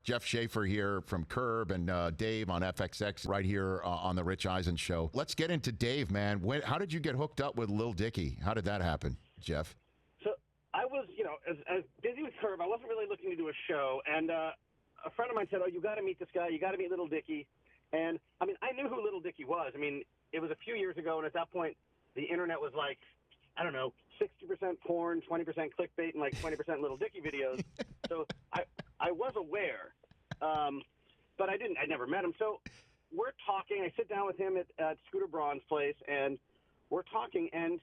Jeff Schaffer here from Curb and Dave on FXX right here on the Rich Eisen Show. Let's get into Dave, man. How did you get hooked up with Lil Dicky? How did that happen, Jeff? So I was, as busy with Curb, I wasn't really looking to do a show. And a friend of mine said, oh, you got to meet this guy. You got to meet Lil Dicky. And, I knew who Lil Dicky was. It was a few years ago, and at that point, the internet was like, I don't know, 60% porn, 20% clickbait, and like 20% Lil Dicky videos. So I was aware, but I never met him. So we're talking. I sit down with him at Scooter Braun's place, and we're talking, and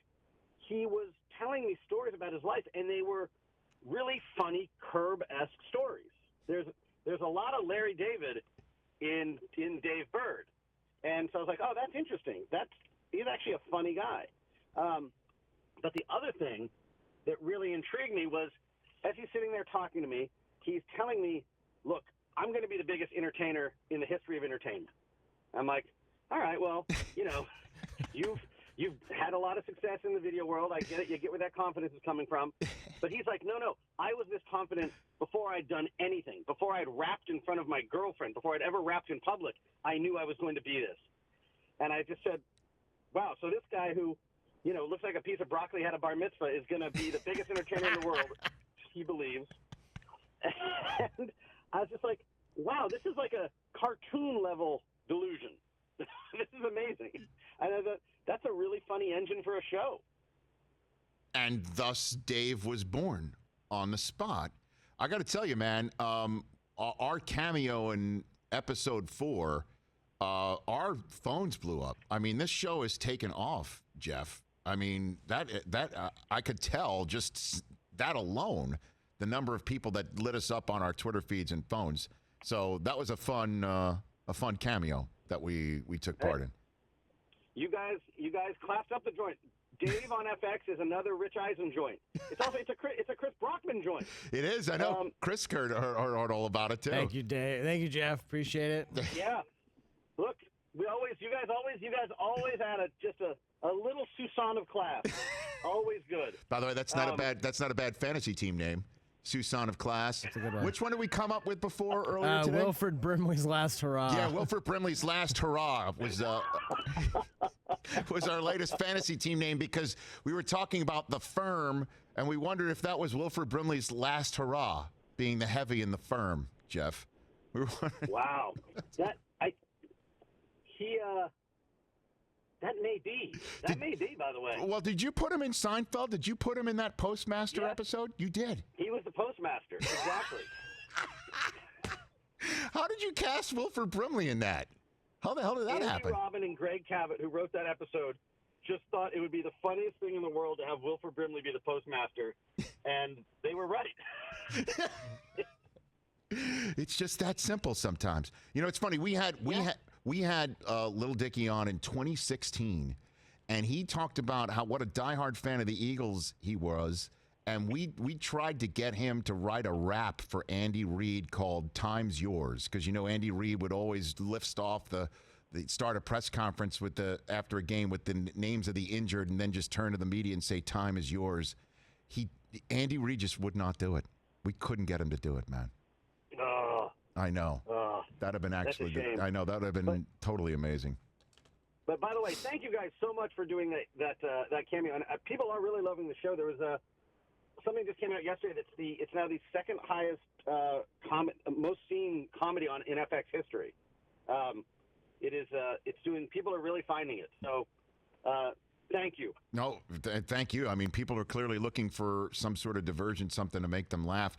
he was telling me stories about his life, and they were really funny Curb-esque stories. There's a lot of Larry David in Dave Bird. And so I was like, oh, that's interesting. He's actually a funny guy. But the other thing that really intrigued me was, as he's sitting there talking to me, he's telling me, look, I'm going to be the biggest entertainer in the history of entertainment. I'm like, all right, well, you've had a lot of success in the video world. I get it. You get where that confidence is coming from. But he's like, no, I was this confident before I'd done anything, before I'd rapped in front of my girlfriend, before I'd ever rapped in public. I knew I was going to be this. And I just said, wow, so this guy who, looks like a piece of broccoli had a bar mitzvah is going to be the biggest entertainer in the world, he believes. And I was just like, wow, this is like a cartoon-level delusion. This is amazing. And I thought, that's a really funny engine for a show. And thus, Dave was born on the spot. I got to tell you, man, our cameo in episode 4, our phones blew up. This show is taken off, Jeff. That I could tell just that alone, the number of people that lit us up on our Twitter feeds and phones. So that was a fun cameo that we took part in. You guys clapped up the joint. Dave on FX is another Rich Eisen joint. It's a Chris Brockman joint. It is. I know. Chris heard all about it too. Thank you, Dave. Thank you, Jeff. Appreciate it. Yeah. Look, you guys always add just a little Susan of class. Always good. By the way, that's not a bad fantasy team name. Susan of Class. That's a good one. Which one did we come up with before earlier today? Wilford Brimley's Last Hurrah. Yeah, Wilford Brimley's Last Hurrah was our latest fantasy team name because we were talking about The Firm, and we wondered if that was Wilford Brimley's Last Hurrah, being the heavy in The Firm, Jeff. Wow. That may be. That may be, by the way. Well, did you put him in Seinfeld? Did you put him in that Postmaster episode? You did. He was the Postmaster. Exactly. How did you cast Wilford Brimley in that? How the hell did that happen? Andy Robin and Greg Cabot, who wrote that episode, just thought it would be the funniest thing in the world to have Wilford Brimley be the Postmaster, and they were right. It's just that simple sometimes. It's funny. We had Lil Dicky on in 2016, and he talked about what a diehard fan of the Eagles he was, and we tried to get him to write a rap for Andy Reid called "Time's Yours" because Andy Reid would always lift off the start a press conference after a game with the names of the injured, and then just turn to the media and say "Time is yours." Andy Reid just would not do it. We couldn't get him to do it, man. I know. That'd have been I know that would have been totally amazing. But by the way, thank you guys so much for doing that cameo. And people are really loving the show. There was something just came out yesterday it's now the second highest most seen comedy in FX history. People are really finding it. So thank you. No, thank you. People are clearly looking for some sort of diversion, something to make them laugh.